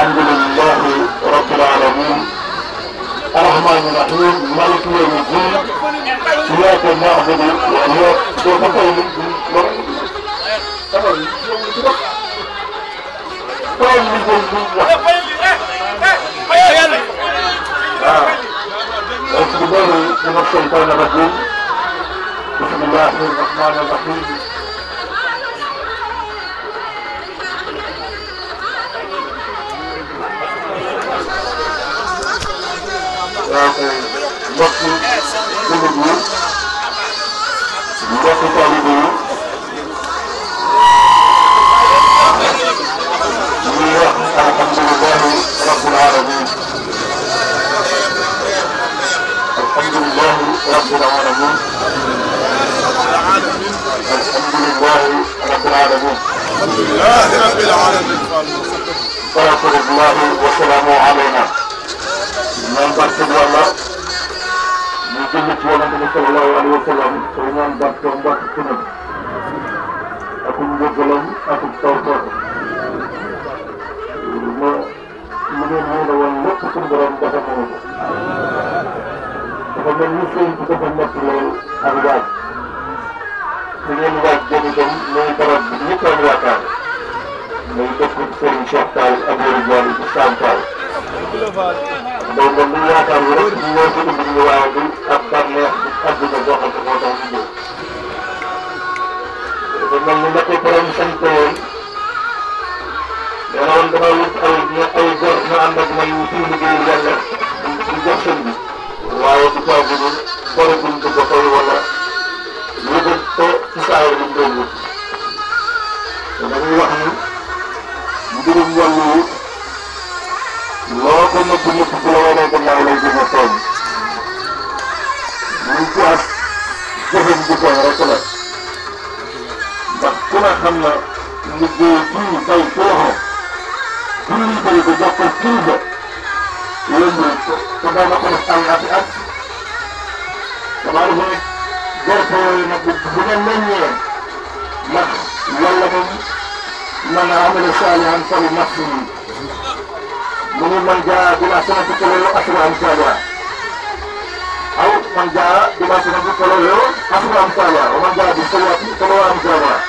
الحمد لله رب العالمين الرحمن الرحيم مالك يوم الدين إياك نعبد وإياك نستعين من الشيطان الرجيم بسم الله الرحمن الرحيم mbokki jullit yi mbokki taalibe yi ñuy wax alhamdulillahi rabbil alamin alhamdulillahi rabbil alamin alhamdulillahi rabbil alamin alhamdulillahi rabbil alamin salawatullahi wa salaamu alayna ñaan barke Yàlla ñu julli ci Yonent bi sallallahu alayhi wa sallam te ñaan barke mbokk ci ñun ak njëggalam ak tawfeex mu ngeen yéene woon lépp suñu borom dafa mënu ko dafa mel ni sëñ bi dafa nekk lool ak waaj su ngeen waaj jëm itam mooy barab bi ñëpp am yaakaar muy dëkk Serigne Cheikh Tall ak Wali Diagne ci Sam Tall donc li yaakaar yi rek ñoo ko indi ñu waaye bi ak bànneex bi àdduna boo xam ne moo tax ñu ñëw dafa mel ni la ko borom sant woon dana woon dama wut ay góor ñu ànd ak man ñu fii liggéey Yàlla di jox sëñ bi waaye di ko gudd borom buñ ko koy wala ñu def ko ci saa yi liñ doon wut te dañuy wax ni mbirum Yàlla yi loo ko nëbb nëbb bu la wanee gannaaw lay gën a tooñ ñu ci as jëfin bu tooñ rek la ndax ku ne xam na liggéey kii bay ci loxo bu ñu bëri ko jox ko kii ba yëngu te daana ko def ay ati at damaa defe ne gerte yooyu nag bu nga meññee ndax Yàlla moom man amila saalihan fali nafsihi من جاء بما سنة فله أشر أمثالها أو من جاء بما سنة فله أشر أمثالها ومن جاء بالسيئة فله أمثالها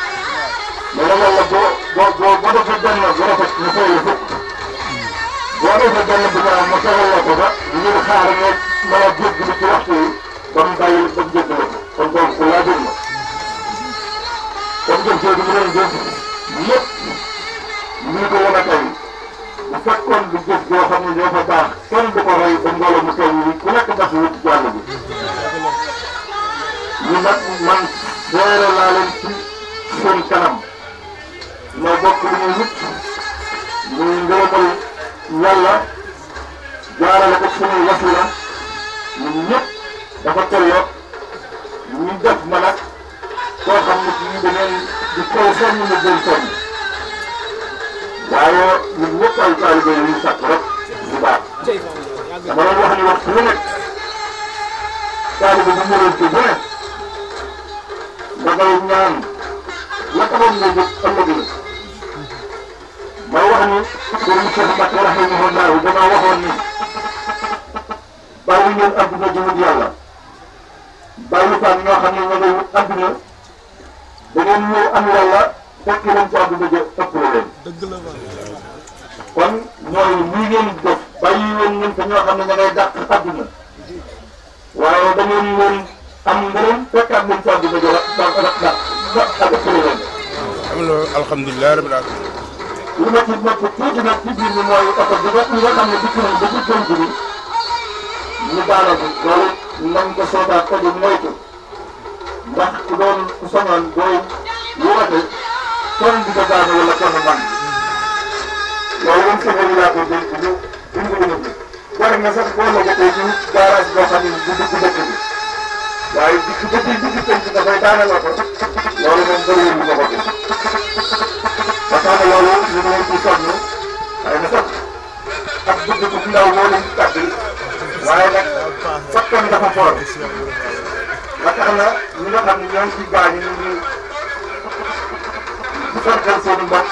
لأن الله بده في الجنة غرفة مثال فوق بده في الجنة بما مثال الله كذا يجيب خارج ما يجيب بتوحده بمضايل بجد له فنقول كل جنة فنقول في الجنة يب يجيب ولا كذي bu fekkoon du jëf joo xam ne ñoo fa baax kenn du ko roy ba mbooloo mu toll nii ku nekk daf wut jàll bi ñu nag man seere laa leen ci seen kanam ñoo bokk lu ñuy wut muy ngërëmal Yàlla jaarale ko suñuy wasila ñun ñëpp dafa tolloo ñu def ma nag koo xam ne ci da ngeen di kaw sonn mu gën sonn waaye ñun ñëpp ay taalibe yi ñu sàkk rek bu baax dama doon wax ni waxtu lu nekk taalibe bu mënoon ci bu ne da ngay ñaan la taxoon nga jóg ëllëg la may wax ni Sëriñ Cheikh Mbacke rahimahullahu dama waxoon ni bàyyi ngeen adduna di wut Yàlla bàyyi fan ñoo xam ne ña ngay wut adduna da ngeen ñëw am Yàlla fekk leen ci adduna jë ëpp la leen kon mooy lii ngeen def bàyyi woon ngeen fa ñoo xam ne ña ngay dàq adduna waaye da ngeen woon am ngërëm fekkaat leen ci adduna jë ak ëpp la leen alhamdulilah rabbil alamin li ma ci nekk tuuti nag ci biir bi mooy oto bi nga xam ne dikk nañ ba ci penc bi ñu daana bi loolu nañ ko soodaat ko di moytu ndax ku doon ku soñoon booy woote kenn di ko daane wala kenn man loolu moom sëñ bi laa ko dénk ñu dimbali na bi war na sax boo la jotee ci garage boo xam ne du dugg dëkk bi waaye dikk ba ci digg penc dafay daane la ko loolu moom bëriwul lu ma ko gis ba tax na loolu ñu ngi leen di sonn waaye na sax ak dugg bu ndaw moo leen di tàbbi waaye nag fakkoon dafa foor ba tax na ñi nga xam ne ñoo ngi ci gaañu ñu ngi sargal seen i mbokk